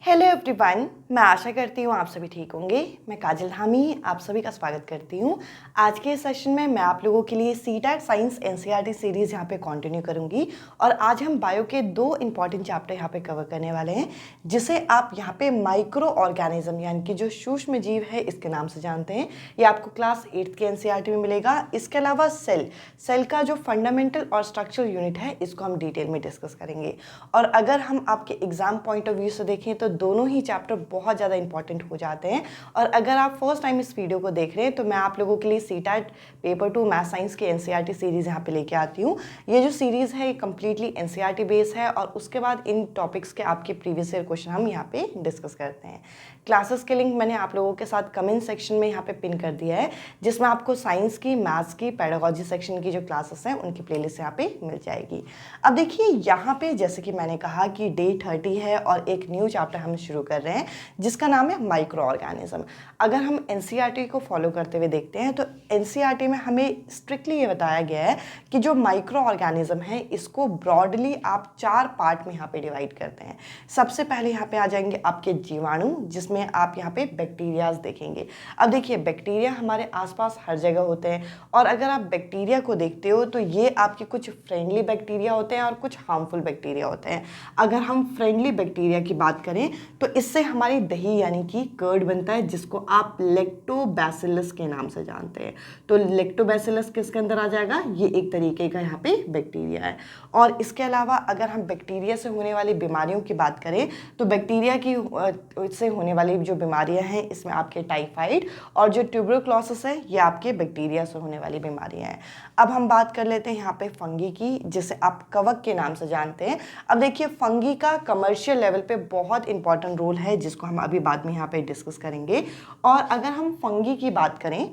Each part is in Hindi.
हेलो एवरीवन, मैं आशा करती हूँ आप सभी ठीक होंगे। मैं काजल हामी आप सभी का स्वागत करती हूँ। आज के सेशन में मैं आप लोगों के लिए सीटेट साइंस एनसीईआरटी सीरीज़ यहाँ पे कंटिन्यू करूँगी और आज हम बायो के दो इंपॉर्टेंट चैप्टर यहाँ पे कवर करने वाले हैं, जिसे आप यहाँ पे माइक्रो ऑर्गेनिज्म यानी कि जो सूक्ष्म जीव है इसके नाम से जानते हैं। ये आपको क्लास 8 के एनसीईआरटी में मिलेगा। इसके अलावा सेल का जो फंडामेंटल और स्ट्रक्चरल यूनिट है इसको हम डिटेल में डिस्कस करेंगे। और अगर हम आपके एग्जाम पॉइंट ऑफ व्यू से देखें तो दोनों ही चैप्टर बहुत ज़्यादा इंपॉर्टेंट हो जाते हैं। और अगर आप फर्स्ट टाइम इस वीडियो को देख रहे हैं तो मैं आप लोगों के लिए सीटेट पेपर 2 मैथ साइंस की एनसीईआरटी सीरीज़ यहाँ पे लेके आती हूँ। ये जो सीरीज़ है ये कम्प्लीटली एनसीईआरटी बेस है और उसके बाद इन टॉपिक्स के आपके प्रीवियस ईयर क्वेश्चन हम यहाँ पे डिस्कस करते हैं। क्लासेस के लिंक मैंने आप लोगों के साथ कमेंट सेक्शन में यहाँ पे पिन कर दिया है, जिसमें आपको साइंस की, मैथ्स की, पेडागोजी सेक्शन की जो क्लासेस हैं उनकी प्लेलिस्ट यहाँ पे मिल जाएगी। अब देखिए यहाँ पे जैसे कि मैंने कहा कि डे 30 है और एक न्यू चैप्टर हम शुरू कर रहे हैं जिसका नाम है माइक्रो ऑर्गेनिज्म। अगर हम एनसीईआरटी को फॉलो करते हुए देखते हैं तो एनसीईआरटी में हमें स्ट्रिक्टली ये बताया गया है कि जो माइक्रो ऑर्गेनिज्म है इसको ब्रॉडली आप 4 पार्ट में यहाँ पे डिवाइड करते हैं। सबसे पहले यहाँ पे आ जाएंगे आपके जीवाणु, जिसमें आप यहाँ पे बैक्टीरियाज देखेंगे। अब देखिए बैक्टीरिया हमारे आसपास हर जगह होते हैं और अगर आप बैक्टीरिया को देखते हो तो ये आपके कुछ फ्रेंडली बैक्टीरिया होते हैं और कुछ हार्मफुल बैक्टीरिया होते हैं। अगर हम फ्रेंडली बैक्टीरिया की बात करें तो इससे हमारी दही यानी कि कर्ड बनता है, जिसको आप लैक्टोबैसिलस के नाम से जानते हैं। तो लैक्टोबैसिलस किसके अंदर आ जाएगा? ये एक तरीके का यहाँ पे बैक्टीरिया है। और इसके अलावा अगर हम बैक्टीरिया से होने वाली बीमारियों की बात करें तो बैक्टीरिया की से होने वाली जो बीमारियां हैं इसमें आपके टाइफाइड और जो ट्यूबरक्लोसिस है ये आपके बैक्टीरिया से होने वाली बीमारियां हैं। अब हम बात कर लेते हैं यहाँ पे फंगी की, जिसे आप कवक के नाम से जानते हैं। अब देखिए फंगी का कमर्शियल लेवल पे बहुत इंपॉर्टेंट रोल है, जिसको हम अभी बाद में यहाँ पे डिस्कस करेंगे। और अगर हम फंगी की बात करें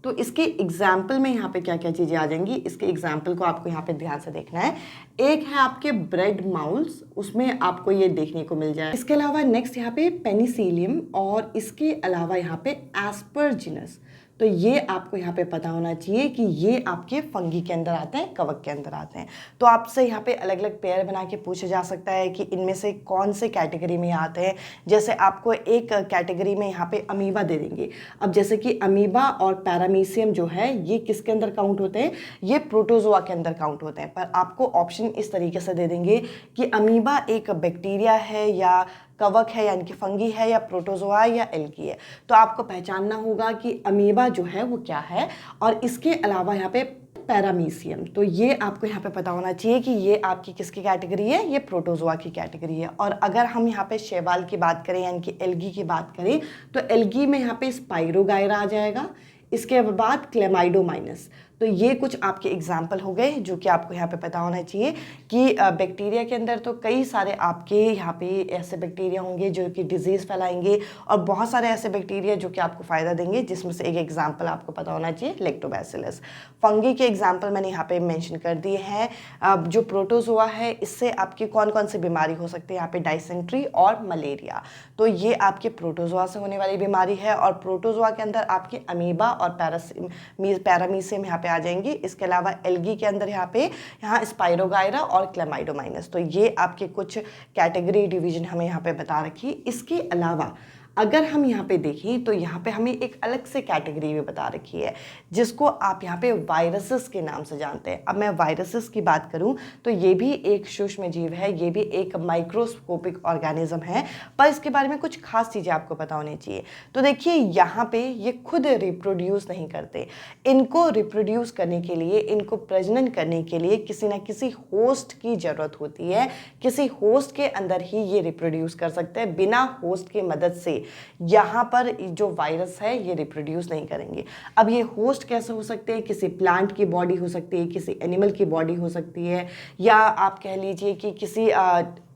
तो इसके एग्जाम्पल में यहाँ पे क्या क्या चीज़ें आ जाएंगी, इसके एग्जाम्पल को आपको यहाँ पे ध्यान से देखना है। एक है आपके ब्रेड माउल्स, उसमें आपको ये देखने को मिल जाए। इसके अलावा नेक्स्ट यहाँ पे पेनिसिलियम और इसके अलावा यहाँ पे एस्परजिनस। तो ये आपको यहाँ पे पता होना चाहिए कि ये आपके फंगी के अंदर आते हैं, कवक के अंदर आते हैं। तो आपसे यहाँ पे अलग अलग पेयर बना के पूछा जा सकता है कि इनमें से कौन से कैटेगरी में आते हैं। जैसे आपको एक कैटेगरी में यहाँ पे अमीबा दे देंगे। अब जैसे कि अमीबा और पैरामीशियम जो है ये किसके अंदर काउंट होते हैं? ये प्रोटोजोआ के अंदर काउंट होते हैं। पर आपको ऑप्शन इस तरीके से दे देंगे कि अमीबा एक बैक्टीरिया है या कवक है यानी कि फंगी है या प्रोटोजोआ या एल्गी है। तो आपको पहचानना होगा कि अमीबा जो है वो क्या है। और इसके अलावा यहाँ पे पैरामीशियम, तो ये आपको यहाँ पे पता होना चाहिए कि ये आपकी किसकी कैटेगरी है? ये प्रोटोजोआ की कैटेगरी है। और अगर हम यहाँ पे शैवाल की बात करें यानी कि एल्गी की बात करें तो एल्गी में यहाँ पे स्पाइरोगायरा आ जाएगा। इसके बाद क्लेमाइडोमाइनस। तो ये कुछ आपके एग्जाम्पल हो गए जो कि आपको यहाँ पे पता होना चाहिए कि बैक्टीरिया के अंदर तो कई सारे आपके यहाँ पे ऐसे बैक्टीरिया होंगे जो कि डिजीज़ फैलाएंगे और बहुत सारे ऐसे बैक्टीरिया जो कि आपको फ़ायदा देंगे, जिसमें से एक एग्जाम्पल आपको पता होना चाहिए लैक्टोबैसिलस। फंगी के एग्जाम्पल मैंने यहाँ पे मेंशन कर दिए हैं। जो प्रोटोजोआ है इससे आपकी कौन कौन सी बीमारी हो सकती है? यहाँ पे डायसेंट्री और मलेरिया। तो ये आपके प्रोटोजोआ से होने वाली बीमारी है। और प्रोटोजोआ के अंदर आपके अमीबा और पैरामीशियम यहाँ आ जाएंगी। इसके अलावा एल्गी के अंदर यहाँ स्पाइरोगायरा और क्लेमाइडोमाइनस। तो ये आपके कुछ कैटेगरी डिवीजन हमें यहाँ पे बता रखी। इसके अलावा अगर हम यहाँ पे देखें तो यहाँ पे हमें एक अलग से कैटेगरी भी बता रखी है, जिसको आप यहाँ पे वायरसेस के नाम से जानते हैं। अब मैं वायरसेस की बात करूँ तो ये भी एक सूक्ष्म जीव है, ये भी एक माइक्रोस्कोपिक ऑर्गेनिज्म है, पर इसके बारे में कुछ खास चीज़ें आपको पता होनी चाहिए। तो देखिए यहाँ पे ये खुद रिप्रोड्यूस नहीं करते। इनको रिप्रोड्यूस करने के लिए, इनको प्रजनन करने के लिए किसी न किसी होस्ट की ज़रूरत होती है। किसी होस्ट के अंदर ही ये रिप्रोड्यूस कर सकते हैं। बिना होस्ट के मदद से यहाँ पर जो वायरस है ये रिप्रोड्यूस नहीं करेंगे। अब ये होस्ट कैसे हो सकते हैं? किसी प्लांट की बॉडी हो सकती है, किसी एनिमल की बॉडी हो सकती है, या आप कह लीजिए कि किसी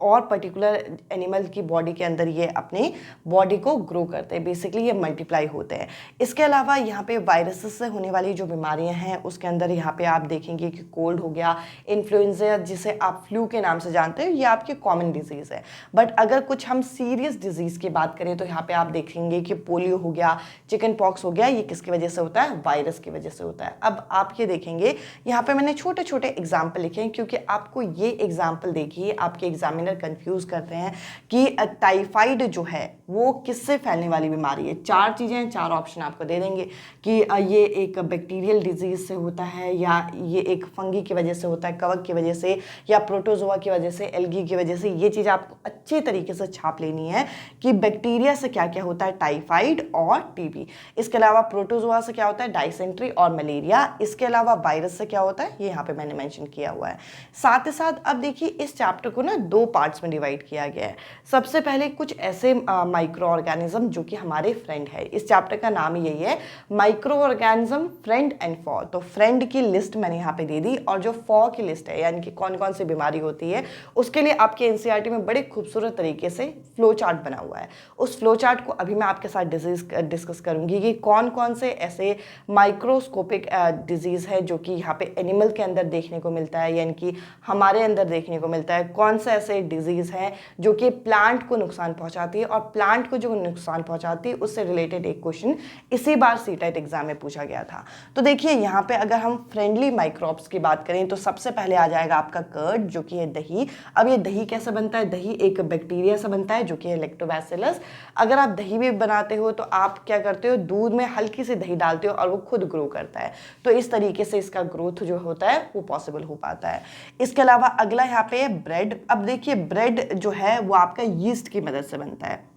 और पर्टिकुलर एनिमल की बॉडी के अंदर ये अपने बॉडी को ग्रो करते हैं। बेसिकली ये मल्टीप्लाई होते हैं। इसके अलावा यहाँ पे वायरसेस से होने वाली जो बीमारियाँ हैं उसके अंदर यहाँ पे आप देखेंगे कि कोल्ड हो गया, इन्फ्लुएंजा जिसे आप फ्लू के नाम से जानते हैं, ये आपकी कॉमन डिजीज़ है। बट अगर कुछ हम सीरियस डिजीज़ की बात करें तो यहाँ यहाँ पे आप देखेंगे कि पोलियो हो गया, चिकन पॉक्स हो गया, ये किसकी वजह से होता है? वायरस की वजह से होता है। अब आप ये देखेंगे यहाँ पे मैंने छोटे छोटे एग्जाम्पल लिखे हैं, क्योंकि आपको ये एग्जाम्पल देखिए आपके एग्जामिनर कंफ्यूज करते हैं कि टाइफाइड जो है वो किससे फैलने वाली बीमारी है। 4 चीज़ें हैं, 4 ऑप्शन आपको दे देंगे कि ये एक बैक्टीरियल डिजीज से होता है, या ये एक फंगी की वजह से होता है, कवक की वजह से, या प्रोटोजोआ की वजह से, एल्गी की वजह से। ये चीज़ आपको अच्छे तरीके से छाप लेनी है कि बैक्टीरिया से क्या क्या होता है, टाइफाइड और टीबी। इसके अलावा प्रोटोजोआ से क्या होता है, डायसेंट्री और मलेरिया। इसके अलावा वायरस से क्या होता है, ये यहाँ पे मैंने मेंशन किया हुआ है। साथ ही साथ अब देखिए इस चैप्टर को ना 2 पार्ट्स में डिवाइड किया गया है। सबसे पहले कुछ ऐसे माइक्रो ऑर्गेनिज्म जो कि हमारे फ्रेंड है। इस चैप्टर का नाम यही है, माइक्रो ऑर्गेनिज्म फ्रेंड एंड फॉ। तो फ्रेंड की लिस्ट मैंने यहाँ पे दे दी, और जो फॉ की लिस्ट है यानी कि कौन कौन सी बीमारी होती है, उसके लिए आपके एनसीईआरटी में बड़े खूबसूरत तरीके से फ्लो चार्ट बना हुआ है। उस फ्लो चार्ट को अभी मैं आपके साथ डिस्कस करूंगी कि कौन कौन से ऐसे माइक्रोस्कोपिक डिजीज है जो कि यहाँ पे एनिमल के अंदर देखने को मिलता है, यानी कि हमारे अंदर देखने को मिलता है। कौन से ऐसे डिजीज हैं जो कि प्लांट को नुकसान पहुंचाती है, और प्लांट को जो नुकसान पहुंचाती है उससे रिलेटेड एक क्वेश्चन इसी बार सीटेट एग्जाम में पूछा गया था। तो देखिए यहाँ पे अगर हम फ्रेंडली माइक्रोब्स की बात करें तो सबसे पहले आ जाएगा आपका कर्ड, जो कि है दही। अब ये दही कैसे बनता है? दही एक बैक्टीरिया से बनता है जो कि है लैक्टोबैसिलस। अगर आप दही भी बनाते हो तो आप क्या करते हो, दूध में हल्की सी दही डालते हो और वो खुद ग्रो करता है। तो इस तरीके से इसका ग्रोथ जो होता है वो पॉसिबल हो पाता है। इसके अलावा अगला यहाँ पे ब्रेड। अब देखिए ब्रेड जो है वो आपका यीस्ट की मदद से बनता है।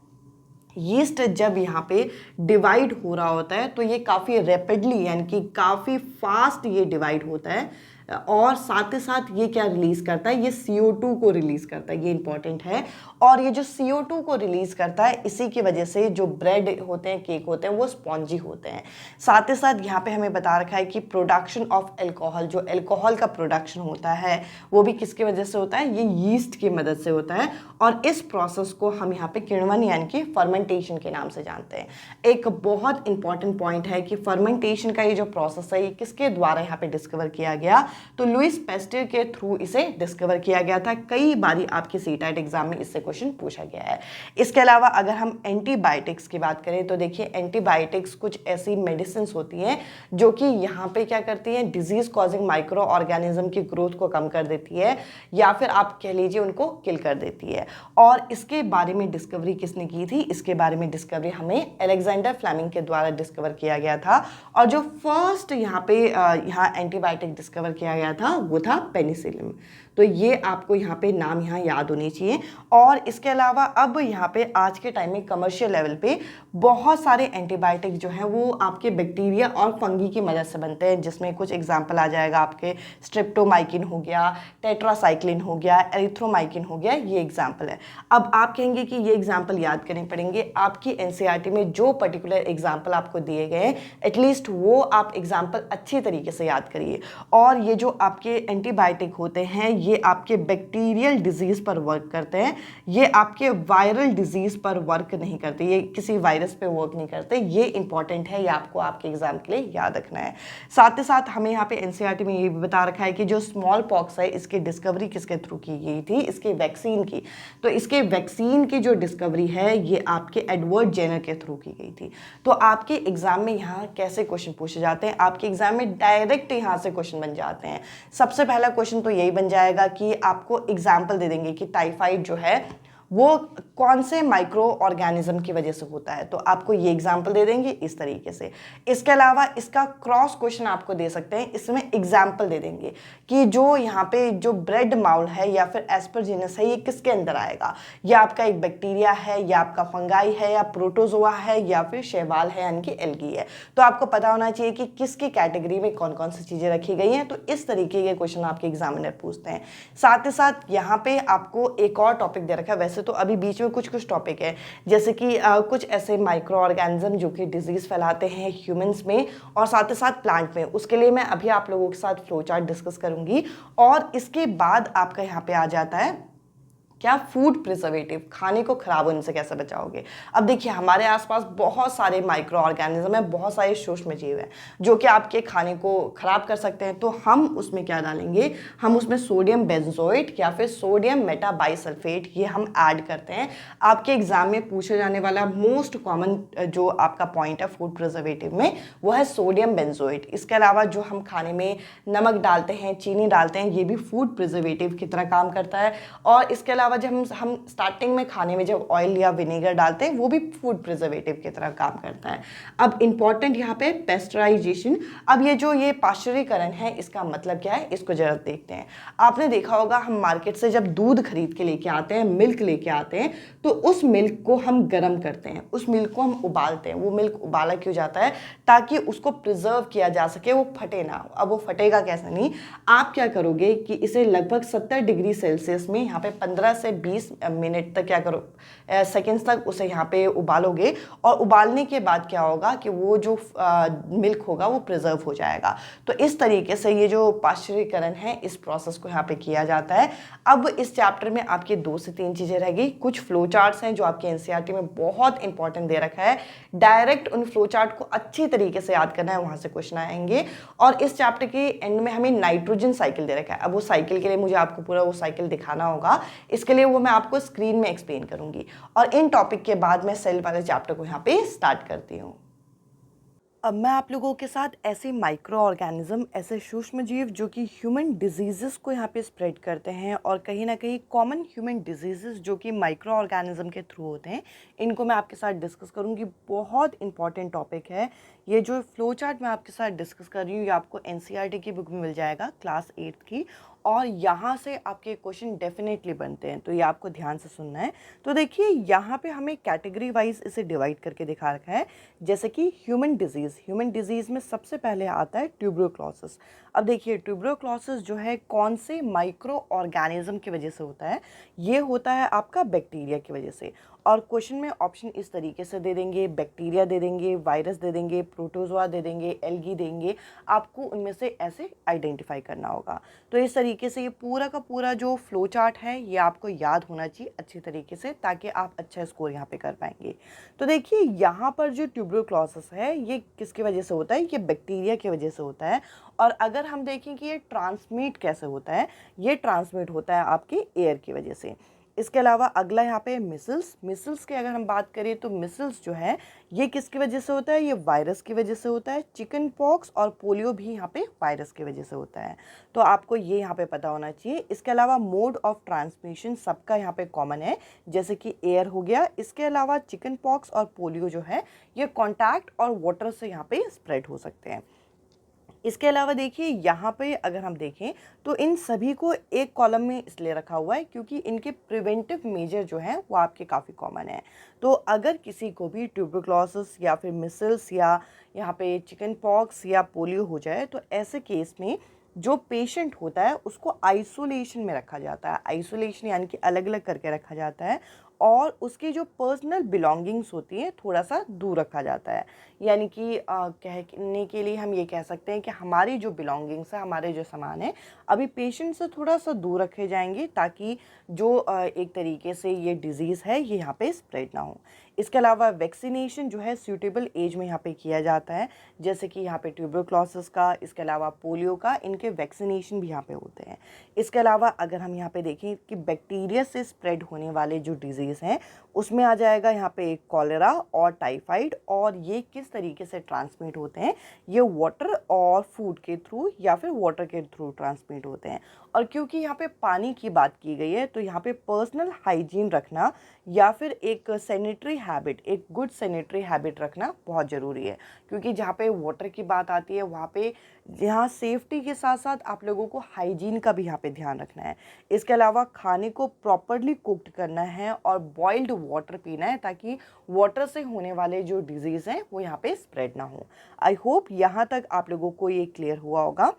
यीस्ट जब यहाँ पे डिवाइड हो रहा होता है तो ये काफ़ी रैपिडली यानी कि काफ़ी फास्ट ये डिवाइड होता है, और साथ ही साथ ये क्या रिलीज करता है, ये CO2 को रिलीज करता है। ये इंपॉर्टेंट है। और ये जो CO2 को रिलीज करता है, इसी की वजह से जो ब्रेड होते हैं, केक होते हैं, वो स्पॉन्जी होते हैं। साथ ही साथ यहाँ पे हमें बता रखा है कि प्रोडक्शन ऑफ एल्कोहल, जो एल्कोहल का प्रोडक्शन होता है वो भी किसकी वजह से होता है, ये यीस्ट की मदद से होता है। और इस प्रोसेस को हम यहाँ पे किण्वन यानी कि फर्मेंटेशन के नाम से जानते हैं। एक बहुत इंपॉर्टेंट पॉइंट है कि फर्मेंटेशन का ये जो प्रोसेस है ये किसके द्वारा यहाँ पे डिस्कवर किया गया, तो लुइस पेस्टर के थ्रू इसे डिस्कवर किया गया था। कई बारी आपके सीटेट एग्जाम में इससे क्वेश्चन पूछा गया है। इसके अलावा अगर हम एंटीबायोटिक्स की बात करें तो देखिए एंटीबायोटिक्स कुछ ऐसी मेडिसिन होती हैं जो कि यहाँ पे क्या करती हैं, डिजीज कॉजिंग माइक्रो ऑर्गेनिज्म की ग्रोथ को कम कर देती है, या फिर आप कह लीजिए उनको किल कर देती है। और इसके बारे में डिस्कवरी किसने की थी, इसके बारे में डिस्कवरी हमें अलेक्जेंडर फ्लेमिंग के द्वारा डिस्कवर किया गया था। और जो फर्स्ट यहाँ पे यहाँ एंटीबायोटिक डिस्कवर किया गया था वो था पेनिसिलिन। तो ये आपको यहाँ पे नाम यहाँ याद होनी चाहिए। और इसके अलावा अब यहाँ पे आज के टाइम में कमर्शियल लेवल पे बहुत सारे एंटीबायोटिक जो हैं वो आपके बैक्टीरिया और फंगी की मदद से बनते हैं, जिसमें कुछ एग्जांपल आ जाएगा आपके स्ट्रेप्टोमाइसिन हो गया, टेट्रासाइक्लिन हो गया, एरिथ्रोमाइसिन हो गया, ये एग्जाम्पल है। अब आप कहेंगे कि ये एग्जाम्पल याद करने पड़ेंगे। आपकी एनसीईआरटी में जो पर्टिकुलर एग्जाम्पल आपको दिए गए हैं एटलीस्ट वो आप एग्जाम्पल अच्छी तरीके से याद करिए। और ये जो आपके एंटीबायोटिक होते हैं ये आपके बैक्टीरियल डिजीज पर वर्क करते हैं, ये आपके वायरल डिजीज पर वर्क नहीं करते, ये किसी वायरस पे वर्क नहीं करते। ये इंपॉर्टेंट है, ये आपको आपके एग्जाम के लिए याद रखना है। साथ ही साथ हमें यहाँ पे एनसीईआरटी में ये भी बता रखा है कि जो स्मॉल पॉक्स है इसकी डिस्कवरी किसके थ्रू की गई थी, इसके वैक्सीन की। तो इसके वैक्सीन की जो डिस्कवरी है ये आपके एडवर्ड जेनर के थ्रू की गई थी। तो आपके एग्जाम में यहाँ कैसे क्वेश्चन पूछे जाते हैं, आपके एग्जाम में डायरेक्ट यहाँ से क्वेश्चन बन जाते हैं। सबसे पहला क्वेश्चन तो यही बन जाएगा कि आपको एग्जाम्पल दे देंगे कि टाइफाइड जो है वो कौन से माइक्रो ऑर्गेनिज्म की वजह से होता है, तो आपको ये एग्जाम्पल दे देंगे इस तरीके से। इसके अलावा इसका क्रॉस क्वेश्चन आपको दे सकते हैं, इसमें एग्जाम्पल दे देंगे कि जो यहाँ पे जो ब्रेड माउल है या फिर एस्परजिनस है ये किसके अंदर आएगा, या आपका एक बैक्टीरिया है, या आपका फंगाई है, या प्रोटोजोआ है, या फिर शैवाल है यानी कि एल्गी है। तो आपको पता होना चाहिए कि किसकी कैटेगरी में कौन कौन सी चीज़ें रखी गई हैं। तो इस तरीके के क्वेश्चन आपके एग्जामिनर पूछते हैं। साथ ही साथ यहाँ पे आपको एक और टॉपिक दे रखा है, वैसे तो अभी बीच में कुछ टॉपिक है जैसे कि कुछ ऐसे माइक्रो ऑर्गेनिज्म जो कि डिजीज फैलाते हैं ह्यूमंस में और साथ ही साथ प्लांट में, उसके लिए मैं अभी आप लोगों के साथ फ्लो चार्ट डिस्कस करूंगी। और इसके बाद आपका यहाँ पे आ जाता है क्या? फूड प्रिजर्वेटिव, खाने को खराब होने से कैसे बचाओगे। अब देखिए हमारे आसपास बहुत सारे माइक्रो ऑर्गेनिज्म हैं, बहुत सारे सूक्ष्म जीव हैं जो कि आपके खाने को खराब कर सकते हैं। तो हम उसमें क्या डालेंगे, हम उसमें सोडियम बेंजोएट या फिर सोडियम मेटाबाइसल्फेट ये हम ऐड करते हैं। आपके एग्जाम में पूछे जाने वाला मोस्ट कॉमन जो आपका पॉइंट है फूड प्रिजर्वेटिव में वो है सोडियम बेंजोएट। इसके अलावा जो हम खाने में नमक डालते हैं, चीनी डालते हैं, ये भी फूड प्रिजर्वेटिव की तरह काम करता है। और इसके अलावा जब हम स्टार्टिंग में खाने में जब ऑयल या विनेगर डालते हैं वो भी फूड प्रिजर्वेटिव की तरह काम करता है। अब इंपॉर्टेंट यहाँ पे पेस्चराइजेशन। अब ये पाश्चरीकरण है, इसका मतलब क्या है, इसको जरा देखते हैं। आपने देखा होगा हम मार्केट से जब दूध खरीद के लेके आते हैं, मिल्क लेके आते हैं, तो उस मिल्क को हम गर्म करते हैं, उस मिल्क को हम उबालते हैं। वो मिल्क उबाला क्यों जाता है? ताकि उसको प्रिजर्व किया जा सके, वो फटे ना। अब वो फटेगा कैसे नहीं, आप क्या करोगे कि इसे लगभग 70 डिग्री सेल्सियस में यहाँ पे 15 से 20 मिनट तक क्या करो, सेकेंड्स तक उसे यहाँ पे उबालोगे। और उबालने के बाद क्या होगा कि वो जो मिल्क होगा वो प्रिजर्व हो जाएगा। तो इस तरीके से ये जो पाश्चरीकरण है इस प्रोसेस को यहाँ पे किया जाता है। अब इस चैप्टर में आपकी 2 से 3 चीज़ें रह गई। कुछ फ्लो चार्ट्स हैं जो आपके एनसीईआरटी में बहुत इंपॉर्टेंट दे रखा है, डायरेक्ट उन फ्लो चार्ट को अच्छी तरीके से याद करना है, वहाँ से क्वेश्चन आएंगे। और इस चैप्टर के एंड में हमें नाइट्रोजन साइकिल दे रखा है। अब वो साइकिल के लिए मुझे आपको पूरा वो साइकिल दिखाना होगा, इसके लिए वो मैं आपको स्क्रीन में एक्सप्लेन करूंगी। और इन टॉपिक के बाद मैं सेल वाले चैप्टर को यहाँ पे स्टार्ट करती हूँ। अब मैं आप लोगों के साथ ऐसे माइक्रो ऑर्गेनिज्म, ऐसे सूक्ष्म जीव जो कि ह्यूमन डिजीज़ेस को यहाँ पे स्प्रेड करते हैं और कहीं ना कहीं कॉमन ह्यूमन डिजीज़ेस जो कि माइक्रो ऑर्गेनिज्म के थ्रू होते हैं, इनको मैं आपके साथ डिस्कस करूँगी। बहुत इंपॉर्टेंट टॉपिक है ये। जो फ्लो चार्ट मैं आपके साथ डिस्कस कर रही हूँ ये आपको एनसीईआरटी की बुक में मिल जाएगा, क्लास 8 की, और यहाँ से आपके क्वेश्चन डेफिनेटली बनते हैं, तो ये आपको ध्यान से सुनना है। तो देखिए यहाँ पे हमें कैटेगरी वाइज इसे डिवाइड करके दिखा रखा है। जैसे कि ह्यूमन डिजीज़ में सबसे पहले आता है ट्यूबरक्लोसिस। अब देखिए ट्यूबरक्लोसिस जो है कौन से माइक्रो ऑर्गेनिज्म की वजह से होता है, ये होता है आपका बैक्टीरिया की वजह से। और क्वेश्चन में ऑप्शन इस तरीके से दे देंगे, बैक्टीरिया दे देंगे, वायरस दे देंगे, प्रोटोजोआ दे देंगे, एल्गी देंगे, आपको उनमें से ऐसे आइडेंटिफाई करना होगा। तो इस तरीके से ये पूरा का पूरा जो फ्लो चार्ट है ये आपको याद होना चाहिए अच्छी तरीके से, ताकि आप अच्छा स्कोर यहाँ पे कर पाएंगे। तो देखिए यहाँ पर जो ट्यूबरक्लोसिस है ये किसकी वजह से होता है, ये बैक्टीरिया की वजह से होता है। और अगर हम देखें कि ये ट्रांसमिट कैसे होता है, ये ट्रांसमिट होता है आपके एयर की वजह से। इसके अलावा अगला यहाँ पे मिसल्स की अगर हम बात करें तो मिसल्स जो है ये किसकी वजह से होता है, ये वायरस की वजह से होता है। चिकन पॉक्स और पोलियो भी यहाँ पे वायरस की वजह से होता है, तो आपको ये यहाँ पे पता होना चाहिए। इसके अलावा मोड ऑफ ट्रांसमिशन सबका यहाँ पे कॉमन है, जैसे कि एयर हो गया। इसके अलावा चिकन पॉक्स और पोलियो जो है ये कॉन्टैक्ट और वाटर से यहाँ पे स्प्रेड हो सकते हैं। इसके अलावा देखिए यहाँ पे अगर हम देखें तो इन सभी को एक कॉलम में इसलिए रखा हुआ है क्योंकि इनके प्रिवेंटिव मेजर जो हैं वो आपके काफ़ी कॉमन है। तो अगर किसी को भी ट्यूबरक्लोसिस या फिर मिसल्स या यहाँ पे चिकन पॉक्स या पोलियो हो जाए तो ऐसे केस में जो पेशेंट होता है उसको आइसोलेशन में रखा जाता है। आइसोलेशन यानी कि अलग अलग करके रखा जाता है और उसकी जो पर्सनल बिलोंगिंग्स होती हैं थोड़ा सा दूर रखा जाता है। यानी कि कहने के लिए हम ये कह सकते हैं कि हमारी जो बिलोंगिंग्स है, हमारे जो सामान है, अभी पेशेंट से थोड़ा सा दूर रखे जाएंगे ताकि जो एक तरीके से ये डिज़ीज़ है ये यहाँ पे स्प्रेड ना हो। इसके अलावा वैक्सीनेशन जो है सूटेबल एज में यहाँ पे किया जाता है, जैसे कि यहाँ पे ट्यूबरक्लोसिस का, इसके अलावा पोलियो का, इनके वैक्सीनेशन भी यहाँ पे होते हैं। इसके अलावा अगर हम यहाँ पे देखें कि बैक्टीरिया से स्प्रेड होने वाले जो डिजीज़ हैं उसमें आ जाएगा यहाँ पे कॉलेरा और टाइफाइड, और ये किस तरीके से ट्रांसमिट होते हैं, ये वाटर और फूड के थ्रू या फिर वाटर के थ्रू ट्रांसमिट होते हैं। और क्योंकि यहाँ पे पानी की बात की गई है तो यहाँ पे पर्सनल हाइजीन रखना या फिर एक सैनिटरी हैबिट, एक गुड सैनिटरी हैबिट रखना बहुत ज़रूरी है। क्योंकि जहाँ पे वाटर की बात आती है वहाँ पे यहाँ सेफ्टी के साथ साथ आप लोगों को हाइजीन का भी यहाँ पे ध्यान रखना है। इसके अलावा खाने को प्रॉपरली कुक्ड करना है और बॉइल्ड वाटर पीना है ताकि वाटर से होने वाले जो डिजीज़ हैं वो यहाँ पे स्प्रेड ना हो। आई होप यहाँ तक आप लोगों को ये क्लियर हुआ होगा।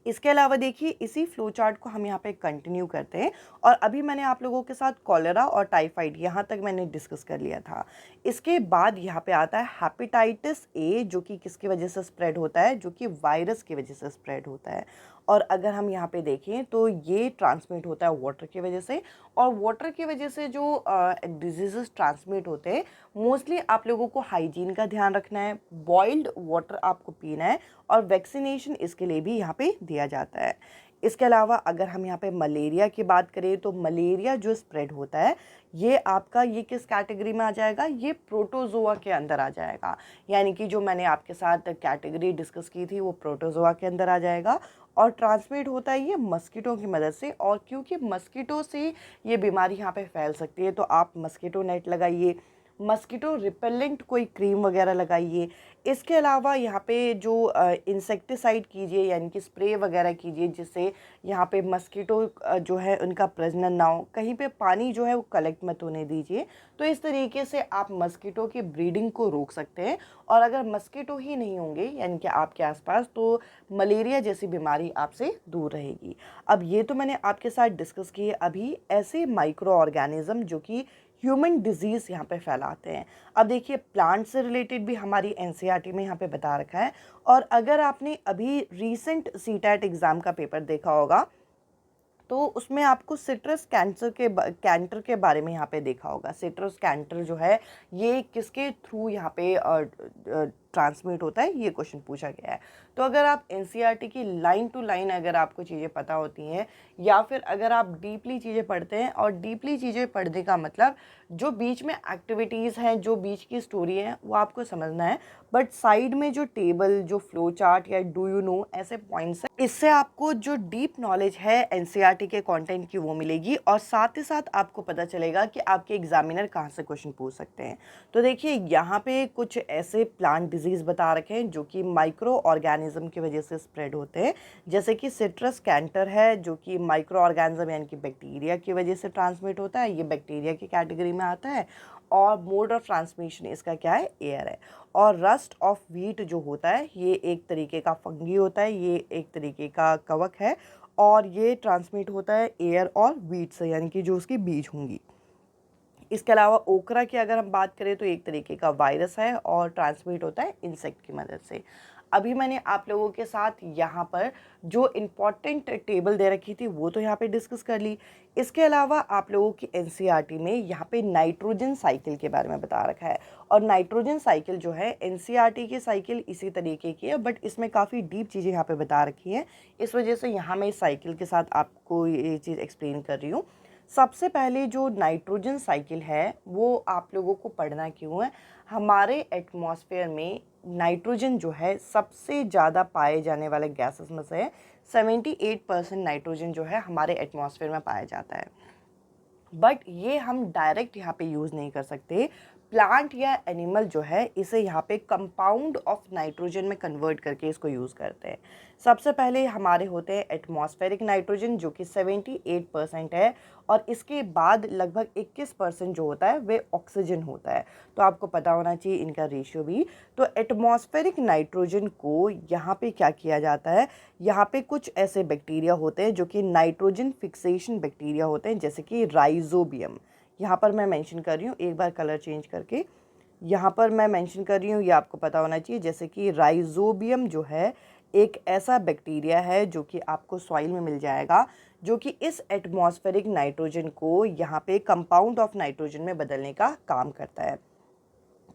इसके अलावा देखिए इसी फ्लो चार्ट को हम यहाँ पे कंटिन्यू करते हैं, और अभी मैंने आप लोगों के साथ कॉलेरा और टाइफाइड यहाँ तक मैंने डिस्कस कर लिया था। इसके बाद यहाँ पे आता है हेपेटाइटिस ए, जो कि किसकी वजह से स्प्रेड होता है, जो कि वायरस की वजह से स्प्रेड होता है। और अगर हम यहाँ पे देखें तो ये ट्रांसमिट होता है वाटर की वजह से, और वाटर की वजह से जो डिजीज़ेस ट्रांसमिट होते हैं मोस्टली आप लोगों को हाइजीन का ध्यान रखना है, बॉइल्ड वाटर आपको पीना है, और वैक्सीनेशन इसके लिए भी यहाँ पे दिया जाता है। इसके अलावा अगर हम यहाँ पे मलेरिया की बात करें तो मलेरिया जो स्प्रेड होता है ये किस कैटेगरी में आ जाएगा, ये प्रोटोजोआ के अंदर आ जाएगा। यानी कि जो मैंने आपके साथ कैटेगरी डिस्कस की थी वो प्रोटोजोआ के अंदर आ जाएगा, और ट्रांसमिट होता है ये मस्कीटो की मदद से। और क्योंकि मस्कीटो से ये बीमारी यहाँ पे फैल सकती है तो आप मस्कीटो नेट लगाइए, मस्कीटो रिपेलेंट कोई क्रीम वगैरह लगाइए। इसके अलावा यहाँ पे जो इंसेक्टिसाइड कीजिए, यानी कि स्प्रे वगैरह कीजिए जिससे यहाँ पे मस्कीटो जो है उनका प्रजनन ना हो। कहीं पे पानी जो है वो कलेक्ट मत होने दीजिए। तो इस तरीके से आप मस्कीटो की ब्रीडिंग को रोक सकते हैं। और अगर मस्कीटो ही नहीं होंगे यानी कि आपके आसपास, तो मलेरिया जैसी बीमारी आपसे दूर रहेगी। अब ये तो मैंने आपके साथ डिस्कस किए अभी ऐसे माइक्रो ऑर्गेनिज्म जो कि ह्यूमन डिजीज़ यहाँ पे फैलाते हैं। अब देखिए प्लांट से रिलेटेड भी हमारी एनसीईआरटी में यहाँ पे बता रखा है। और अगर आपने अभी रीसेंट सीटेट एग्ज़ाम का पेपर देखा होगा तो उसमें आपको सिट्रस कैंटर के बारे में यहाँ पे देखा होगा। सिट्रस कैंटर जो है ये किसके थ्रू यहाँ पे ट्रांसमिट होता है, ये क्वेश्चन पूछा गया है। तो अगर आप एनसीईआरटी की लाइन टू लाइन अगर आपको चीज़ें पता होती हैं, या फिर अगर आप डीपली चीज़ें पढ़ते हैं, और डीपली चीज़ें पढ़ने का मतलब जो बीच में एक्टिविटीज़ हैं, जो बीच की स्टोरी है वो आपको समझना है, बट साइड में जो टेबल, जो फ्लो चार्ट या डू यू नो ऐसे पॉइंट्स हैं, इससे आपको जो डीप नॉलेज है एनसीईआरटी के कंटेंट की वो मिलेगी, और साथ ही साथ आपको पता चलेगा कि आपके एग्जामिनर कहाँ से क्वेश्चन पूछ सकते हैं। तो देखिए यहाँ पे कुछ ऐसे प्लांट डिजीज़ बता रखे हैं जो कि माइक्रो ऑर्गेनिज्म की वजह से स्प्रेड होते हैं, जैसे कि सिट्रस कैंटर है जो कि माइक्रो ऑर्गेनिज्म यानी कि बैक्टीरिया की वजह से ट्रांसमिट होता है, ये बैक्टीरिया की कैटेगरी में आता है। और मोड ऑफ ट्रांसमिशन इसका क्या है, एयर है। और रस्ट ऑफ व्हीट जो होता है ये एक तरीके का फंगी होता है, ये एक तरीके का कवक है, और ये ट्रांसमिट होता है एयर और व्हीट से, यानी कि जो उसकी बीज होंगी। इसके अलावा ओकरा की अगर हम बात करें तो एक तरीके का वायरस है और ट्रांसमिट होता है इंसेक्ट की मदद से। अभी मैंने आप लोगों के साथ यहाँ पर जो इम्पॉर्टेंट टेबल दे रखी थी वो तो यहाँ पे डिस्कस कर ली। इसके अलावा आप लोगों की एनसीईआरटी में यहाँ पे नाइट्रोजन साइकिल के बारे में बता रखा है, और नाइट्रोजन साइकिल जो है एनसीईआरटी की साइकिल इसी तरीके की है, बट इसमें काफ़ी डीप चीज़ें यहाँ पे बता रखी हैं। इस वजह से यहाँ मैं इस साइकिल के साथ आपको ये चीज़ एक्सप्लेन कर रही हूँ। सबसे पहले जो नाइट्रोजन साइकिल है वो आप लोगों को पढ़ना क्यों है, हमारे एटमॉस्फेयर में नाइट्रोजन जो है सबसे ज़्यादा पाए जाने वाले गैसेस में से है। 78% नाइट्रोजन जो है हमारे एटमॉस्फेयर में पाया जाता है, बट ये हम डायरेक्ट यहाँ पे यूज़ नहीं कर सकते। प्लांट या एनिमल जो है इसे यहाँ पे कंपाउंड ऑफ नाइट्रोजन में कन्वर्ट करके इसको यूज़ करते हैं। सबसे पहले हमारे होते हैं एटमॉस्फेरिक नाइट्रोजन जो कि 78% है, और इसके बाद लगभग 21% जो होता है वे ऑक्सीजन होता है। तो आपको पता होना चाहिए इनका रेशियो भी। तो एटमॉस्फेरिक नाइट्रोजन को यहाँ पे क्या किया जाता है, यहाँ पे कुछ ऐसे बैक्टीरिया होते हैं जो कि नाइट्रोजन फिक्सेशन बैक्टीरिया होते हैं, जैसे कि राइजोबियम। यहाँ पर मैं मेंशन कर रही हूँ, एक बार कलर चेंज करके यहाँ पर मैं मेंशन कर रही हूँ, ये आपको पता होना चाहिए। जैसे कि राइजोबियम जो है एक ऐसा बैक्टीरिया है जो कि आपको सॉइल में मिल जाएगा, जो कि इस एटमॉस्फेरिक नाइट्रोजन को यहाँ पे कंपाउंड ऑफ नाइट्रोजन में बदलने का काम करता है।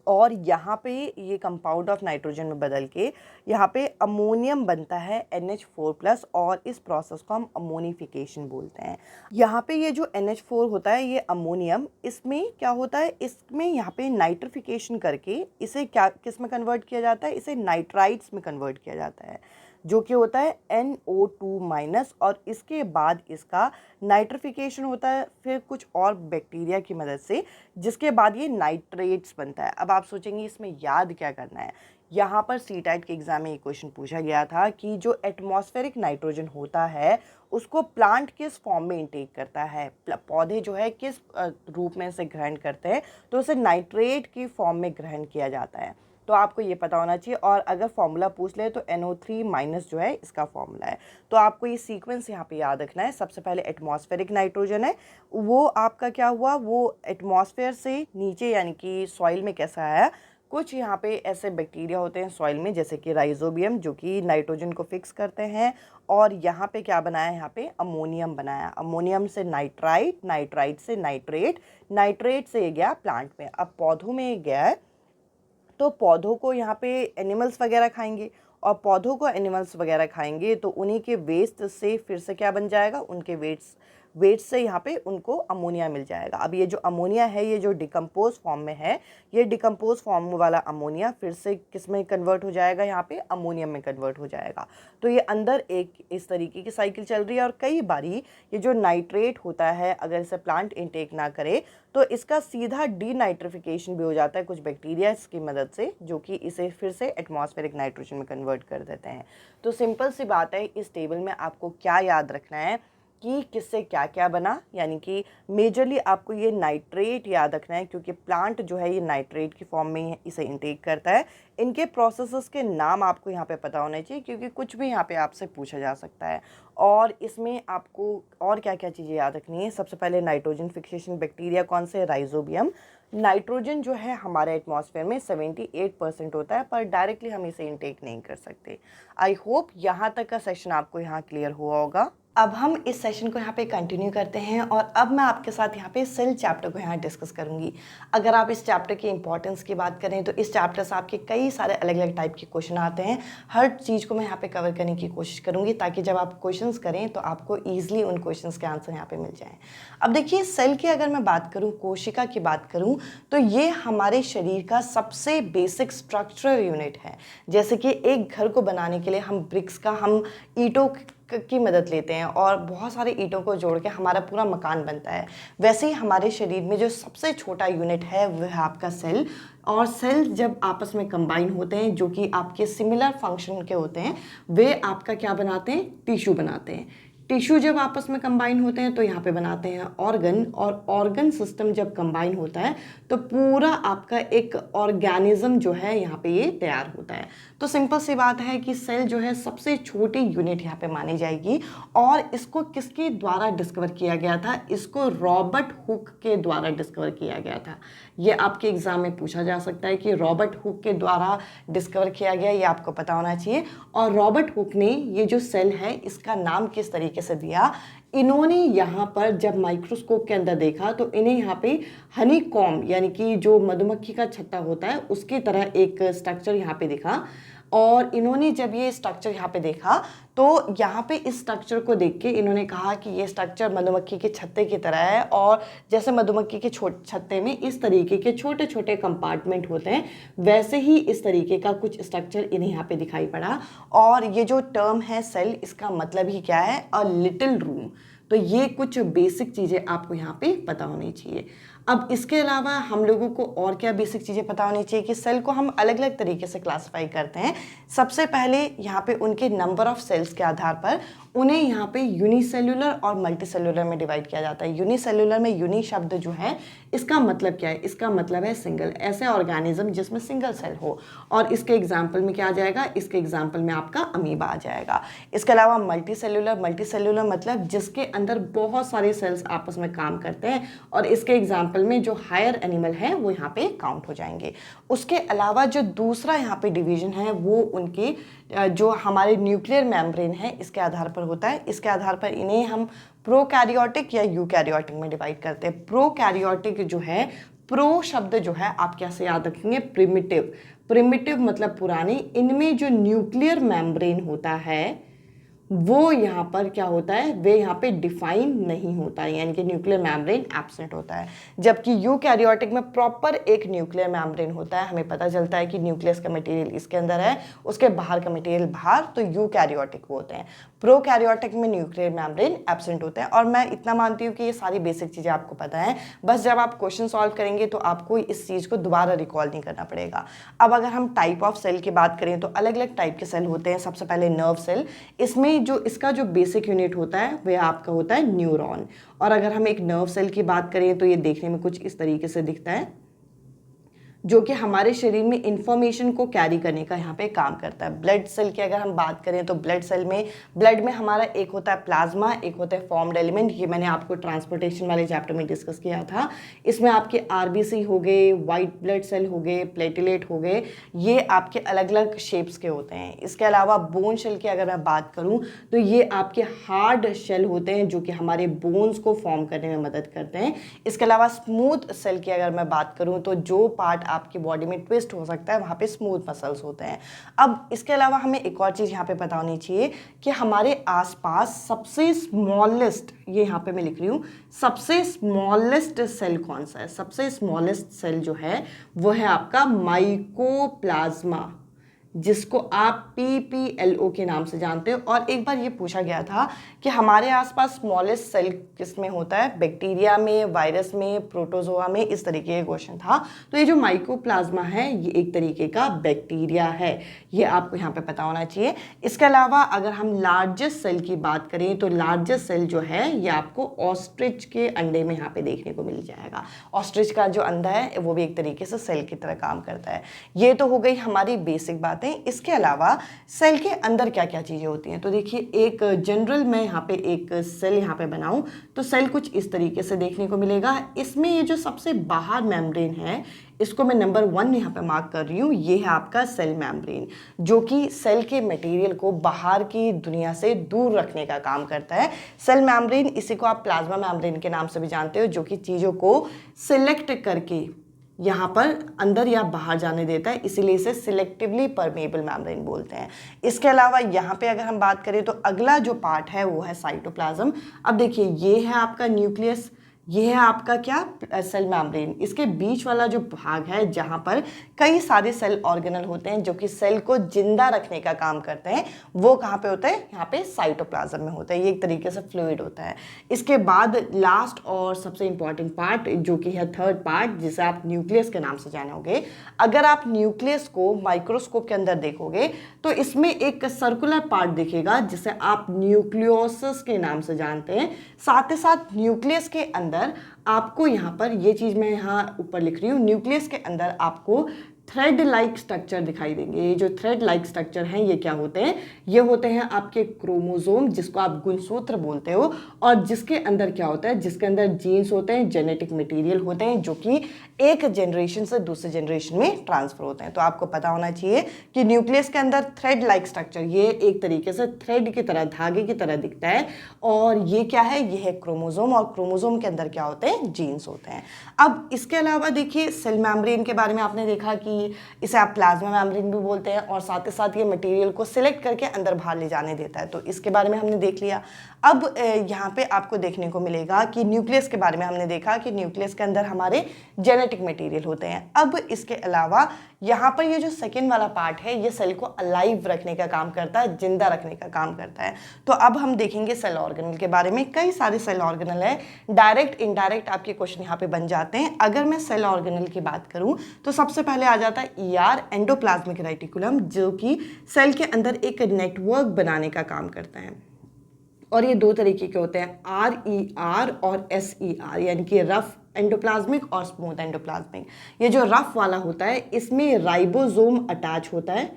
और यहाँ पे ये कंपाउंड ऑफ नाइट्रोजन में बदल के यहाँ पे अमोनियम बनता है NH4+, और इस प्रोसेस को हम अमोनिफिकेशन बोलते हैं। यहाँ पे ये जो NH4 होता है ये अमोनियम, इसमें क्या होता है, इसमें यहाँ पे नाइट्रिफिकेशन करके इसे क्या किस में कन्वर्ट किया जाता है, इसे नाइट्राइट्स में कन्वर्ट किया जाता है, जो कि होता है NO2-, और इसके बाद इसका नाइट्रिफिकेशन होता है फिर कुछ और बैक्टीरिया की मदद से, जिसके बाद ये नाइट्रेट्स बनता है। अब आप सोचेंगे इसमें याद क्या करना है। यहाँ पर सीटेट के एग्जाम में एक क्वेश्चन पूछा गया था कि जो एटमॉस्फेरिक नाइट्रोजन होता है उसको प्लांट किस फॉर्म में इंटेक करता है, पौधे जो है किस रूप में इसे ग्रहण करते हैं, तो उसे नाइट्रेट की फॉर्म में ग्रहण किया जाता है। तो आपको ये पता होना चाहिए। और अगर फॉर्मूला पूछ ले तो NO3- जो है इसका फॉर्मूला है। तो आपको ये सीक्वेंस यहाँ पे याद रखना है। सबसे पहले एटमॉस्फेरिक नाइट्रोजन है, वो आपका क्या हुआ, वो एटमॉस्फेयर से नीचे यानी कि सॉइल में कैसा आया, कुछ यहाँ पे ऐसे बैक्टीरिया होते हैं सॉइल में, जैसे कि राइजोबियम, जो कि नाइट्रोजन को फिक्स करते हैं। और यहाँ पे क्या बनाया, यहाँ पे अमोनियम बनाया, अमोनियम से नाइट्राइट, नाइट्राइट से नाइट्रेट, नाइट्रेट से ये गया प्लांट में। अब पौधों में ये गया है, तो पौधों को यहाँ पे एनिमल्स वगैरह खाएंगे, और पौधों को एनिमल्स वगैरह खाएंगे तो उन्हीं के वेस्ट से फिर से क्या बन जाएगा, उनके वेट से यहाँ पे उनको अमोनिया मिल जाएगा। अब ये जो अमोनिया है, ये जो डिकम्पोज फॉर्म में है, ये डिकम्पोज फॉर्म वाला अमोनिया फिर से किस में कन्वर्ट हो जाएगा, यहाँ पे अमोनियम में कन्वर्ट हो जाएगा। तो ये अंदर एक इस तरीके की साइकिल चल रही है। और कई बारी ये जो नाइट्रेट होता है, अगर इसे प्लांट इनटेक ना करे तो इसका सीधा डीनाइट्रिफिकेशन भी हो जाता है कुछ बैक्टीरिया की मदद से, जो कि इसे फिर से एटमॉस्फेरिक नाइट्रोजन में कन्वर्ट कर देते हैं। तो सिंपल सी बात है, इस टेबल में आपको क्या याद रखना है कि किससे क्या क्या बना, यानी कि मेजरली आपको ये नाइट्रेट याद रखना है, क्योंकि प्लांट जो है ये नाइट्रेट की फॉर्म में इसे इंटेक करता है। इनके प्रोसेसेस के नाम आपको यहाँ पे पता होने चाहिए, क्योंकि कुछ भी यहाँ पे आपसे पूछा जा सकता है। और इसमें आपको और क्या क्या चीज़ें याद रखनी है। सबसे पहले नाइट्रोजन फिक्सेशन बैक्टीरिया कौन से, राइजोबियम। नाइट्रोजन जो है हमारे एटमॉस्फेयर में 78% होता है, पर डायरेक्टली हम इसे इंटेक नहीं कर सकते। आई होप यहाँ तक का सेशन आपको यहाँ क्लियर हुआ होगा। अब हम इस सेशन को यहाँ पे कंटिन्यू करते हैं, और अब मैं आपके साथ यहाँ पे सेल चैप्टर को यहाँ डिस्कस करूँगी। अगर आप इस चैप्टर की इंपॉर्टेंस की बात करें तो इस चैप्टर से आपके कई सारे अलग अलग टाइप के क्वेश्चन आते हैं। हर चीज़ को मैं यहाँ पे कवर करने की कोशिश करूँगी, ताकि जब आप क्वेश्चंस करें तो आपको ईजिली उन क्वेश्चंस के आंसर यहाँ पे मिल जाएँ। अब देखिए, सेल की अगर मैं बात करूँ, कोशिका की बात करूँ, तो ये हमारे शरीर का सबसे बेसिक स्ट्रक्चरल यूनिट है। जैसे कि एक घर को बनाने के लिए हम ब्रिक्स का, हम ईंटों की मदद लेते हैं और बहुत सारे ईंटों को जोड़ के हमारा पूरा मकान बनता है, वैसे ही हमारे शरीर में जो सबसे छोटा यूनिट है वह है आपका सेल। और सेल जब आपस में कंबाइन होते हैं, जो कि आपके सिमिलर फंक्शन के होते हैं, वे आपका क्या बनाते हैं, टिश्यू बनाते हैं। टिश्यू जब आपस में कंबाइन होते हैं तो यहाँ पे बनाते हैं ऑर्गन, और ऑर्गन सिस्टम जब कंबाइन होता है तो पूरा आपका एक ऑर्गेनिज्म जो है यहाँ पे ये तैयार होता है। तो सिंपल सी बात है कि सेल जो है सबसे छोटी यूनिट यहाँ पे मानी जाएगी। और इसको किसके द्वारा डिस्कवर किया गया था, इसको रॉबर्ट हुक के द्वारा डिस्कवर किया गया था। ये आपके एग्जाम में पूछा जा सकता है कि रॉबर्ट हुक के द्वारा डिस्कवर किया गया, ये आपको पता होना चाहिए। और रॉबर्ट हुक ने ये जो सेल है इसका नाम किस तरीके से दिया, इन्होंने यहाँ पर जब माइक्रोस्कोप के अंदर देखा तो इन्हें यहाँ पे हनी कॉम्ब, यानी कि जो मधुमक्खी का छत्ता होता है उसकी तरह एक स्ट्रक्चर यहाँ पे दिखा। और इन्होंने जब ये स्ट्रक्चर यहाँ पे देखा तो यहाँ पे इस स्ट्रक्चर को देख के इन्होंने कहा कि ये स्ट्रक्चर मधुमक्खी के छत्ते की तरह है, और जैसे मधुमक्खी के छत्ते में इस तरीके के छोटे छोटे कंपार्टमेंट होते हैं, वैसे ही इस तरीके का कुछ स्ट्रक्चर इन्हें यहाँ पे दिखाई पड़ा। और ये जो टर्म है सेल, इसका मतलब ही क्या है, अ लिटिल रूम। तो ये कुछ बेसिक चीज़ें आपको यहाँ पे पता होनी चाहिए। अब इसके अलावा हम लोगों को और क्या बेसिक चीज़ें पता होनी चाहिए कि सेल को हम अलग अलग तरीके से क्लासिफाई करते हैं। सबसे पहले यहाँ पे उनके नंबर ऑफ सेल्स के आधार पर उन्हें यहाँ पे यूनिसेल्युलर और मल्टीसेल्युलर में डिवाइड किया जाता है। यूनिसेल्युलर में यूनि शब्द जो है इसका मतलब क्या है, इसका मतलब है सिंगल, ऐसे ऑर्गेनिज्म जिसमें सिंगल सेल हो। और इसके एग्जाम्पल में क्या आ जाएगा, इसके एग्जाम्पल में आपका अमीबा आ जाएगा। इसके अलावा मल्टीसेल्युलर, मल्टीसेल्युलर मतलब जिसके अंदर बहुत सारे सेल्स आपस में काम करते हैं, और इसके एग्जाम्पल में जो हायर एनिमल है वो यहाँ पे काउंट हो जाएंगे। उसके अलावा जो दूसरा यहाँ पे डिवीजन है वो उनके जो हमारे न्यूक्लियर मेम्ब्रेन है इसके आधार पर होता है। इसके आधार पर इन्हें हम प्रोकैरियोटिक या यूकैरियोटिक में डिवाइड करते हैं। प्रोकैरियोटिक जो है, प्रो शब्द जो है आप कैसे याद रखेंगे, प्रिमिटिव, प्रिमिटिव मतलब पुराने। इनमें जो न्यूक्लियर मेम्ब्रेन होता है वो यहाँ पर क्या होता है, वे यहाँ पे डिफाइन नहीं होता है, यानी कि न्यूक्लियर मेम्ब्रेन एब्सेंट होता है। जबकि यूकैरियोटिक में प्रॉपर एक न्यूक्लियर मेम्ब्रेन होता है, हमें पता चलता है कि न्यूक्लियस का मटेरियल इसके अंदर है, उसके बाहर का मटेरियल बाहर, तो यूकैरियोटिक होते हैं। प्रोकैरियोटिक में न्यूक्लियर मेम्ब्रेन एब्सेंट होते हैं। और मैं इतना मानती हूँ कि ये सारी बेसिक चीज़ें आपको पता है, बस जब आप क्वेश्चन सॉल्व करेंगे तो आपको इस चीज़ को दोबारा रिकॉल नहीं करना पड़ेगा। अब अगर हम टाइप ऑफ सेल की बात करें तो अलग अलग टाइप के सेल होते हैं। सबसे पहले नर्व सेल, इसमें जो इसका जो बेसिक यूनिट होता है वह आपका होता है न्यूरॉन। और अगर हम एक नर्व सेल की बात करें तो ये देखने में कुछ इस तरीके से दिखता है। जो कि हमारे शरीर में इंफॉर्मेशन को कैरी करने का यहाँ पे काम करता है। ब्लड सेल की अगर हम बात करें तो ब्लड सेल में, ब्लड में हमारा एक होता है प्लाज्मा, एक होता है फॉर्म्ड एलिमेंट। ये मैंने आपको ट्रांसपोर्टेशन वाले चैप्टर में डिस्कस किया था। इसमें आपके आरबीसी हो गए, वाइट ब्लड सेल हो गए, प्लेटलेट हो गए, ये आपके अलग अलग शेप्स के होते हैं। इसके अलावा बोन शेल की अगर मैं बात करूं तो ये आपके हार्ड शेल होते हैं जो कि हमारे बोन्स को फॉर्म करने में मदद करते हैं। इसके अलावा स्मूथ सेल की अगर मैं बात करूं तो जो पार्ट आपकी बॉडी में ट्विस्ट हो सकता है वहाँ पे स्मूथ मसल्स होते हैं। अब इसके अलावा हमें एक और चीज़ यहाँ पे पता होनी चाहिए कि हमारे आसपास सबसे स्मॉलेस्ट, ये यहाँ पे मैं लिख रही हूँ, सबसे स्मॉलेस्ट सेल कौन सा है? सबसे स्मॉलेस्ट सेल जो है वो है आपका माइकोप्लाज्मा, जिसको आप PPLO के नाम से जानते हो। और एक बार ये पूछा गया था कि हमारे आसपास स्मॉलेस्ट सेल किस में होता है? बैक्टीरिया में, वायरस में, प्रोटोजोआ में, इस तरीके का क्वेश्चन था। तो ये जो माइकोप्लाज्मा है ये एक तरीके का बैक्टीरिया है, ये आपको यहाँ पे पता होना चाहिए। इसके अलावा अगर हम लार्जेस्ट सेल की बात करें तो लार्जेस्ट सेल जो है ये आपको ऑस्ट्रिच के अंडे में यहाँ पे देखने को मिल जाएगा। ऑस्ट्रिच का जो अंडा है वो भी एक तरीके से सेल की तरह काम करता है। ये तो हो गई हमारी बेसिक बात। इसके अलावा सेल के अंदर क्या क्या चीजें होती हैं? तो देखिए, एक जनरल मैं यहाँ पे एक सेल यहाँ पे बनाऊं तो सेल कुछ इस तरीके से देखने को मिलेगा। इसमें ये जो सबसे बाहर मेम्ब्रेन है, इसको मैं नंबर 1 यहाँ पे मार्क कर रही हूँ, ये है आपका सेल मेम्ब्रेन, जो कि सेल के मटेरियल को बाहर की दुनिया से दूर रखने का काम करता है। सेल मेम्ब्रेन, इसी को आप प्लाज्मा मेम्ब्रेन के नाम से भी जानते हो, जो कि चीज़ों को सिलेक्ट करके यहाँ पर अंदर या बाहर जाने देता है, इसीलिए इसे सिलेक्टिवली परमेबल मेम्ब्रेन बोलते हैं। इसके अलावा यहाँ पे अगर हम बात करें तो अगला जो पार्ट है वो है साइटोप्लाज्म। अब देखिए, ये है आपका न्यूक्लियस, ये है आपका क्या? Cell membrane. इसके बीच वाला जो भाग है जहाँ पर कई सारे सेल ऑर्गेनल होते हैं जो कि सेल को जिंदा रखने का काम करते हैं, वो कहाँ पे होता है? यहाँ पे साइटोप्लाज्म में होता है। ये एक तरीके से फ्लूइड होता है। इसके बाद लास्ट और सबसे इंपॉर्टेंट पार्ट जो कि है थर्ड पार्ट, जिसे आप न्यूक्लियस के नाम से जानोगे। अगर आप न्यूक्लियस को माइक्रोस्कोप के अंदर देखोगे तो इसमें एक सर्कुलर पार्ट दिखेगा जिसे आप न्यूक्लियोसिस के नाम से जानते हैं। साथ ही साथ न्यूक्लियस के अंदर आपको यहाँ पर ये चीज मैं यहाँ ऊपर लिख रही हूँ, न्यूक्लियस के अंदर आपको थ्रेड लाइक स्ट्रक्चर दिखाई देंगे। ये जो थ्रेड लाइक स्ट्रक्चर हैं ये क्या होते हैं? ये होते हैं आपके क्रोमोसोम, जिसको आप गुणसूत्र बोलते हो, और जिसके अंदर क्या होता है? जिसके अंदर जीन्स होते हैं, जेनेटिक मटेरियल होते हैं, जो कि एक जनरेशन से दूसरे जनरेशन में ट्रांसफर होते हैं। तो आपको पता होना चाहिए कि न्यूक्लियस के अंदर थ्रेड लाइक स्ट्रक्चर, ये एक तरीके से थ्रेड की तरह, धागे की तरह दिखता है। और ये क्या है? ये है क्रोमोसोम, और क्रोमोसोम के अंदर क्या होते हैं? जीन्स होते हैं। अब इसके अलावा देखिए, सेल मेम्ब्रेन के बारे में आपने देखा कि इसे आप प्लाज्मा मेम्ब्रेन भी बोलते हैं, और साथ ही साथ ये मटेरियल को सिलेक्ट करके अंदर बाहर ले जाने देता है। तो इसके बारे में हमने देख लिया। अब यहाँ पे आपको देखने को मिलेगा कि न्यूक्लियस के बारे में हमने देखा कि न्यूक्लियस के अंदर हमारे जेनेटिक मटेरियल होते हैं। अब इसके अलावा यहाँ पर ये जो सेकेंड वाला पार्ट है ये सेल को अलाइव रखने का काम करता है, जिंदा रखने का काम करता है। तो अब हम देखेंगे सेल ऑर्गेनल के बारे में। कई सारे सेल ऑर्गेनल है, डायरेक्ट इनडायरेक्ट आपके क्वेश्चन यहाँ पे बन जाते हैं। अगर मैं सेल ऑर्गेनल की बात करूँ तो सबसे पहले आ जाता है ER, एंडोप्लाज्मिक रेटिकुलम, जो कि सेल के अंदर एक नेटवर्क बनाने का काम करता है। और ये दो तरीके के होते हैं, RER और SER, यानी कि रफ एंडोप्लाज्मिक और स्मूथ एंडोप्लाज्मिक। ये जो रफ वाला होता है इसमें राइबोसोम अटैच होता है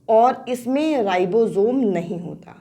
और इसमें राइबोसोम नहीं होता।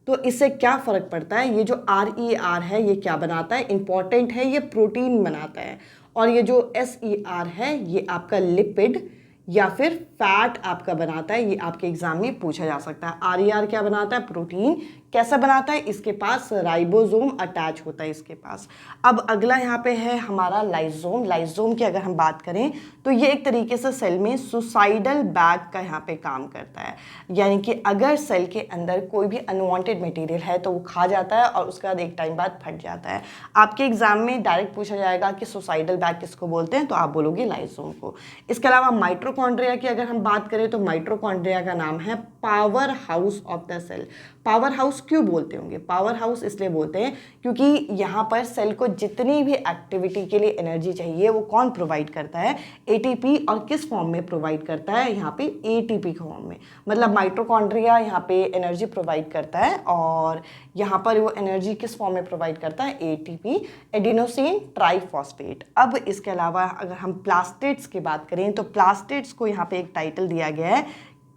तो इससे क्या फ़र्क पड़ता है? ये जो RER है ये क्या बनाता है? इंपॉर्टेंट है, ये प्रोटीन बनाता है। और ये जो SER है ये आपका लिपिड या फिर फैट आपका बनाता है। ये आपके एग्जाम में पूछा जा सकता है। RER क्या बनाता है? प्रोटीन। कैसा बनाता है? इसके पास राइबोसोम अटैच होता है इसके पास। अब अगला यहाँ पे है हमारा लाइसोम। लाइसोम की अगर हम बात करें तो ये एक तरीके से सेल में सुसाइडल बैग का यहाँ पे काम करता है, यानी कि अगर सेल के अंदर कोई भी अनवांटेड मटेरियल है तो वो खा जाता है और उसके बाद एक टाइम बाद फट जाता है। आपके एग्जाम में डायरेक्ट पूछा जाएगा कि सुसाइडल बैग किसको बोलते हैं, तो आप बोलोगे लाइसोम को। इसके अलावा माइटोकॉन्ड्रिया की अगर हम बात करें तो माइटोकॉन्ड्रिया का नाम है power house of the cell. Power house क्यों बोलते होंगे? पावर हाउस इसलिए बोलते हैं क्योंकि यहाँ पर सेल को जितनी भी एक्टिविटी के लिए एनर्जी चाहिए वो कौन प्रोवाइड करता है? एटीपी। और किस फॉर्म में प्रोवाइड करता है? यहाँ पे एटीपी फॉर्म में। मतलब माइटोकॉन्ड्रिया यहाँ पे एनर्जी प्रोवाइड करता है और यहाँ पर वो एनर्जी किस फॉर्म में प्रोवाइड करता है? ATP, adenosine triphosphate. अब इसके अलावा अगर हम प्लास्टेड्स की बात करें तो प्लास्टेड्स को यहाँ पे एक टाइटल दिया गया है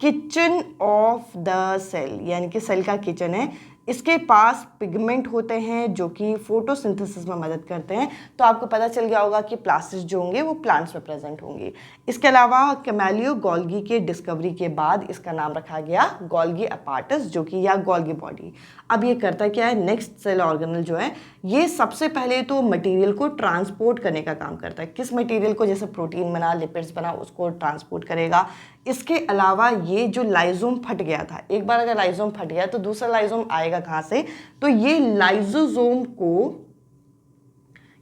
किचन ऑफ द सेल, यानी कि सेल का किचन है। इसके पास पिगमेंट होते हैं जो कि फोटोसिंथेसिस में मदद करते हैं। तो आपको पता चल गया होगा कि प्लास्टिड्स जो होंगे वो प्लांट्स में प्रेजेंट होंगे। इसके अलावा कैमेलियो गोल्गी के डिस्कवरी के बाद इसका नाम रखा गया गोल्गी अपार्टस, जो कि या गोल्गी बॉडी। अब ये करता क्या है? नेक्स्ट सेल ऑर्गेनल जो है ये सबसे पहले तो मटेरियल को ट्रांसपोर्ट करने का काम करता है। किस मटेरियल को? जैसे प्रोटीन बना, लिपिड्स बना, उसको ट्रांसपोर्ट करेगा। इसके अलावा ये जो लाइजोम फट गया था, एक बार अगर लाइजोम फट गया तो दूसरा लाइजोम आएगा कहाँ से? तो ये लाइजोसोम को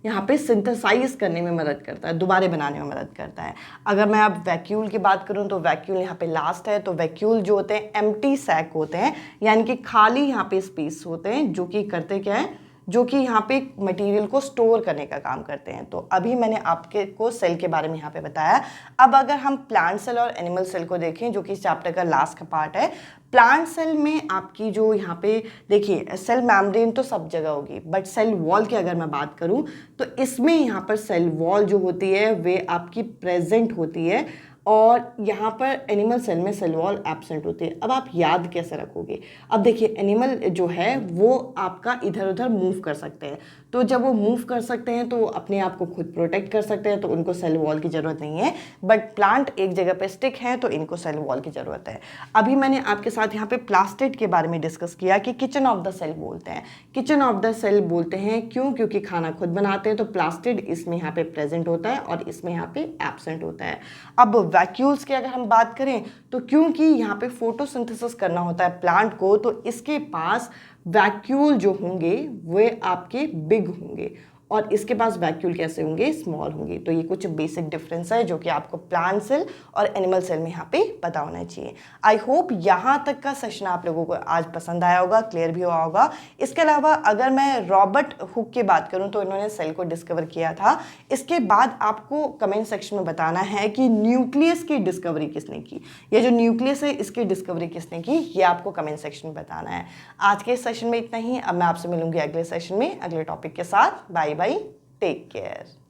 यहाँ पे सिंथेसाइज करने में मदद करता है, दोबारा बनाने में मदद करता है। अगर मैं अब वैक्यूल की बात करूँ तो वैक्यूल यहाँ पे लास्ट है। तो वैक्यूल जो होते हैं एम्प्टी सैक होते हैं, यानी कि खाली यहाँ पे स्पेस होते हैं जो कि करते क्या है? जो कि यहाँ पे मटेरियल को स्टोर करने का काम करते हैं। तो अभी मैंने आपके को सेल के बारे में यहाँ पे बताया। अब अगर हम प्लांट सेल और एनिमल सेल को देखें, जो कि इस चैप्टर का लास्ट का पार्ट है, प्लांट सेल में आपकी जो यहाँ पे देखिए सेल मेम्ब्रेन तो सब जगह होगी, बट सेल वॉल की अगर मैं बात करूँ तो इसमें यहाँ पर सेल वॉल जो होती है वे आपकी प्रेजेंट होती है और यहाँ पर एनिमल सेल में सेल वॉल एब्सेंट होती है। अब आप याद कैसे रखोगे? अब देखिए एनिमल जो है वो आपका इधर उधर मूव कर सकते हैं, तो जब वो मूव कर सकते हैं तो अपने आप को खुद प्रोटेक्ट कर सकते हैं, तो उनको सेल वॉल की ज़रूरत नहीं है। बट प्लांट एक जगह पे स्टिक है तो इनको सेल वॉल की ज़रूरत है। अभी मैंने आपके साथ यहाँ पे प्लास्टिड के बारे में डिस्कस किया कि किचन ऑफ द सेल बोलते हैं। किचन ऑफ द सेल बोलते हैं क्यों? क्योंकि खाना खुद बनाते हैं, तो प्लास्टिड इसमें यहाँ पे प्रेजेंट होता है और इसमें यहाँ पे एब्सेंट होता है। अब वैक्यूल्स की अगर हम बात करें तो क्योंकि यहाँ पे फोटोसिंथेसिस करना होता है प्लांट को, तो इसके पास वैक्यूल जो होंगे वे आपके बिग होंगे और इसके पास वैक्यूल कैसे होंगे? स्मॉल होंगे। तो ये कुछ बेसिक डिफरेंस है जो कि आपको प्लांट सेल और एनिमल सेल में यहाँ पे पता होना चाहिए। आई होप यहाँ तक का सेशन आप लोगों को आज पसंद आया होगा, क्लियर भी हुआ होगा। इसके अलावा अगर मैं रॉबर्ट हुक की बात करूँ तो इन्होंने सेल को डिस्कवर किया था। इसके बाद आपको कमेंट सेक्शन में बताना है कि न्यूक्लियस की डिस्कवरी किसने की। ये जो न्यूक्लियस है इसकी डिस्कवरी किसने की, ये आपको कमेंट सेक्शन में बताना है। आज के सेशन में इतना ही। अब मैं आपसे मिलूंगी अगले सेशन में अगले टॉपिक के साथ। Bye bye, take care.